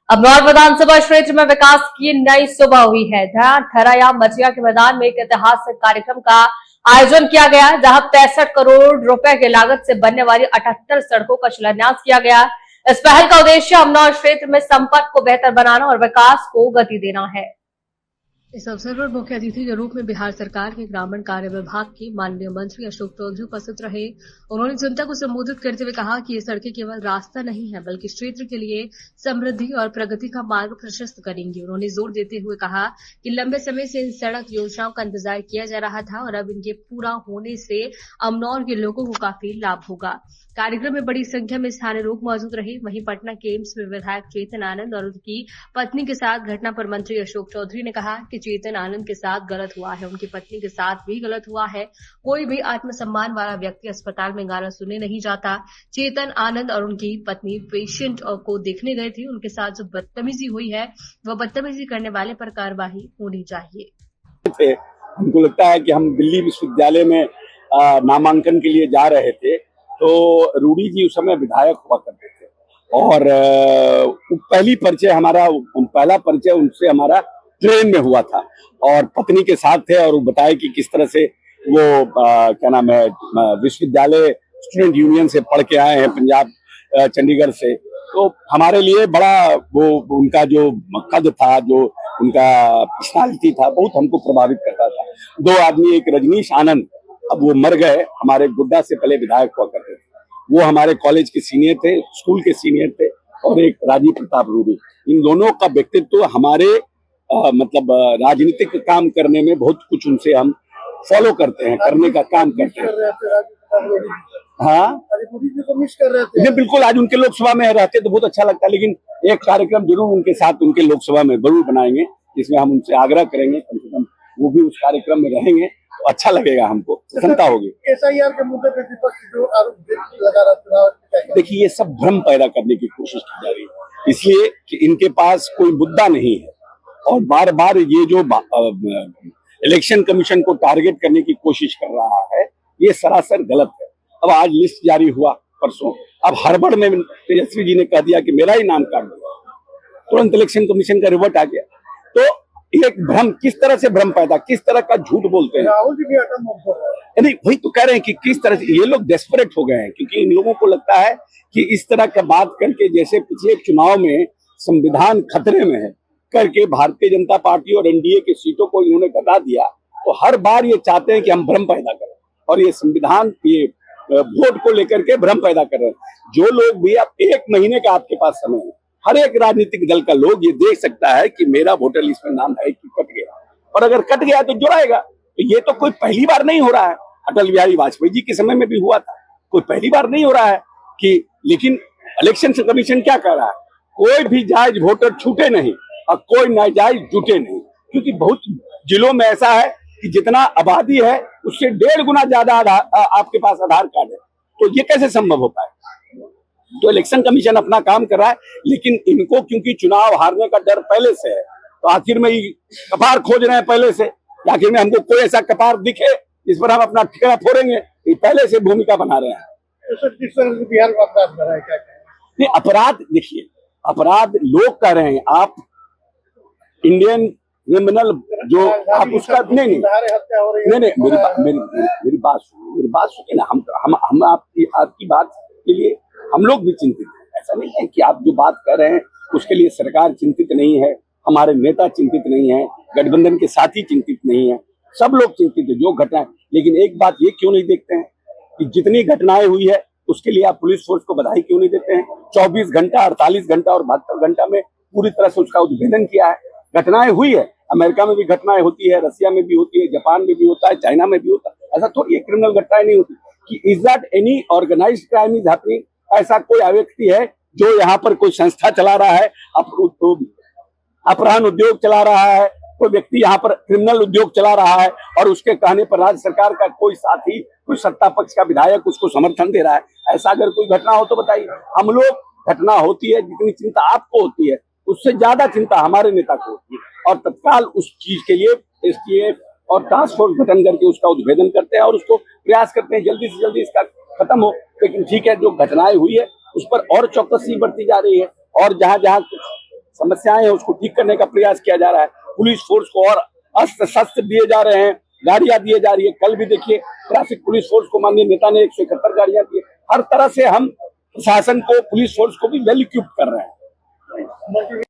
अबनौर विधानसभा क्षेत्र में विकास की नई सुबह हुई है। जहां ठराया मचिया के मैदान में एक ऐतिहासिक कार्यक्रम का आयोजन किया गया, जहां 63 करोड़ रुपए की लागत से बनने वाली 78 सड़कों का शिलान्यास किया गया। इस पहल का उद्देश्य अबनौर क्षेत्र में संपर्क को बेहतर बनाना और विकास को गति देना है। इस अवसर पर मुख्य अतिथि के रूप में बिहार सरकार के ग्रामीण कार्य विभाग के माननीय मंत्री अशोक चौधरी उपस्थित रहे। उन्होंने जनता को संबोधित करते हुए कहा कि ये सड़कें केवल रास्ता नहीं है, बल्कि क्षेत्र के लिए समृद्धि और प्रगति का मार्ग प्रशस्त करेंगी। उन्होंने जोर देते हुए कहा कि लंबे समय से इन सड़क योजनाओं का इंतजार किया जा रहा था और अब इनके पूरा होने से अमनौर के लोगों को काफी लाभ होगा। कार्यक्रम में बड़ी संख्या में स्थानीय लोग मौजूद रहे। वहीं पटना के एम्स में विधायक चेतन आनंद और उनकी पत्नी के साथ घटना पर मंत्री अशोक चौधरी ने कहा कि चेतन आनंद के साथ गलत हुआ है, उनकी पत्नी के साथ भी गलत हुआ है। कोई भी आत्मसम्मान वाला व्यक्ति अस्पताल में गाना सुनने नहीं जाता। चेतन आनंद और उनकी पत्नी पेशेंट को देखने गए थे, उनके साथ जो बदतमीजी हुई है वह बदतमीजी करने वाले पर कार्रवाई होनी चाहिए। हमको लगता है कि हम दिल्ली विश्वविद्यालय में नामांकन के लिए जा रहे थे, तो रूडी जी उस समय विधायक हुआ करते थे और पहला परिचय उनसे हमारा ट्रेन में हुआ था और पत्नी के साथ थे और वो बताए कि किस तरह से वो क्या नाम है विश्वविद्यालय स्टूडेंट यूनियन से पढ़ के आए हैं पंजाब चंडीगढ़ से। तो हमारे लिए बड़ा वो उनका जो कद था, जो उनका पर्सनालिटी था, बहुत हमको प्रभावित करता था। दो आदमी, एक रजनीश आनंद, अब वो मर गए, हमारे गुड्डा से पहले विधायक हुआ करते थे, वो हमारे कॉलेज के सीनियर थे, स्कूल के सीनियर थे, और एक राजीव प्रताप रूडी। इन दोनों का व्यक्तित्व हमारे मतलब राजनीतिक काम करने में बहुत कुछ उनसे हम फॉलो करते हैं, करने का काम करते हैं। हाँ, मिस कर रहे थे। बिल्कुल, आज उनके लोकसभा में रहते तो बहुत अच्छा लगता, लेकिन एक कार्यक्रम जरूर उनके साथ उनके लोकसभा में जरूर बनाएंगे, जिसमें हम उनसे आग्रह करेंगे कम से कम वो भी उस कार्यक्रम में रहेंगे तो अच्छा लगेगा, हमको प्रसन्नता होगी। SIR के मुद्दे पे विपक्ष जो आरोप लगा रहा है, देखिए ये सब भ्रम पैदा करने की कोशिश की जा रही है, इसलिए कि इनके पास कोई मुद्दा नहीं है और बार बार ये जो इलेक्शन कमीशन को टारगेट करने की कोशिश कर रहा है, ये सरासर गलत है। अब आज लिस्ट जारी हुआ परसों, अब हड़बड़ में तेजस्वी जी ने कह दिया कि मेरा ही नाम काट दिया, तुरंत इलेक्शन कमीशन का रिवर्ट आ गया। तो एक भ्रम, किस तरह से भ्रम पैदा, किस तरह का झूठ बोलते हैं। राहुल जी भी नहीं, वही तो कह रहे हैं कि किस तरह से ये लोग डेस्परेट हो गए हैं, क्योंकि इन लोगों को लगता है कि इस तरह का बात करके, जैसे पिछले चुनाव में संविधान खतरे में है करके भारतीय जनता पार्टी और एनडीए की सीटों को इन्होंने घटा दिया, तो हर बार ये चाहते हैं कि हम भ्रम पैदा करें और ये संविधान ये वोट को लेकर के भ्रम पैदा कर रहे हैं। जो लोग भी, अब 1 महीने का आपके पास समय है, हर एक राजनीतिक दल का लोग ये देख सकता है कि मेरा वोटर लिस्ट में नाम है कि कट गया, और अगर कट गया तो जुड़ाएगा। तो ये तो कोई पहली बार नहीं हो रहा है, अटल बिहारी वाजपेयी जी के समय में भी हुआ था, कोई पहली बार नहीं हो रहा है कि। लेकिन इलेक्शन कमीशन क्या कर रहा है, कोई भी जायज वोटर छूटे नहीं और कोई नाजायज जुटे नहीं, क्योंकि बहुत जिलों में ऐसा है कि जितना आबादी है उससे 1.5 गुना ज्यादा आपके पास आधार कार्ड है, तो ये कैसे संभव हो पाए। तो इलेक्शन कमीशन अपना काम कर रहा है, लेकिन इनको क्योंकि चुनाव हारने का डर पहले से है, तो आखिर में कपार खोज रहे हैं पहले से, आखिर में हमको कोई ऐसा कपार दिखे जिस पर हम अपना ठिकाना फोड़ेंगे, ये पहले से भूमिका बना रहे हैं। तो किस तरह से बिहार में अपराध बढ़ा है, क्या नहीं, अपराध देखिए, अपराध लोग कर रहे हैं, आप इंडियन क्रिमिनल जो आप उसका नहीं, मेरी बात सुनिए ना, हम आपकी बात के लिए हम लोग भी चिंतित हैं। ऐसा नहीं है कि आप जो बात कर रहे हैं उसके लिए सरकार चिंतित नहीं है, हमारे नेता चिंतित नहीं है, गठबंधन के साथी चिंतित नहीं है, सब लोग चिंतित है जो घटनाएं। लेकिन एक बात ये क्यों नहीं देखते हैं कि जितनी घटनाएं हुई है उसके लिए आप पुलिस फोर्स को बधाई क्यों नहीं देते हैं। 24 घंटा, 48 घंटा और 72 घंटा में पूरी तरह से उसका उद्भेदन किया है। घटनाएं हुई है, अमेरिका में भी घटनाएं होती है, रसिया में भी होती है, जापान में भी होता है, चाइना में भी होता है। ऐसा थोड़ी क्रिमिनल घटनाएं नहीं होती कि is that any organised crime is happening. ऐसा कोई व्यक्ति है जो यहाँ पर कोई संस्था चला रहा है, अपहरण उद्योग चला रहा है, कोई व्यक्ति यहाँ पर क्रिमिनल उद्योग चला रहा है और उसके कहने पर राज्य सरकार का कोई साथी, कोई सत्ता पक्ष का विधायक उसको समर्थन दे रहा है, ऐसा अगर कोई घटना हो तो बताइए। हम लोग घटना होती है, जितनी चिंता आपको होती है उससे ज्यादा चिंता हमारे नेता को होती है, और तत्काल उस चीज के लिए एसटीएफ और टास्क फोर्स गठन करके उसका उद्भेदन करते हैं और उसको प्रयास करते हैं जल्दी से जल्दी इसका खत्म हो। लेकिन ठीक है, जो घटनाएं हुई है उस पर और चौकसी बढ़ती जा रही है, और जहां जहां समस्याएं हैं उसको ठीक करने का प्रयास किया जा रहा है। पुलिस फोर्स को और अस्त्र शस्त्र दिए जा रहे हैं, गाड़ियां दी जा रही है। कल भी देखिए ट्रैफिक पुलिस फोर्स को माननीय नेता ने 171 गाड़ियां दी। हर तरह से हम प्रशासन को, पुलिस फोर्स को भी वेल इक्विप्ड कर रहे हैं।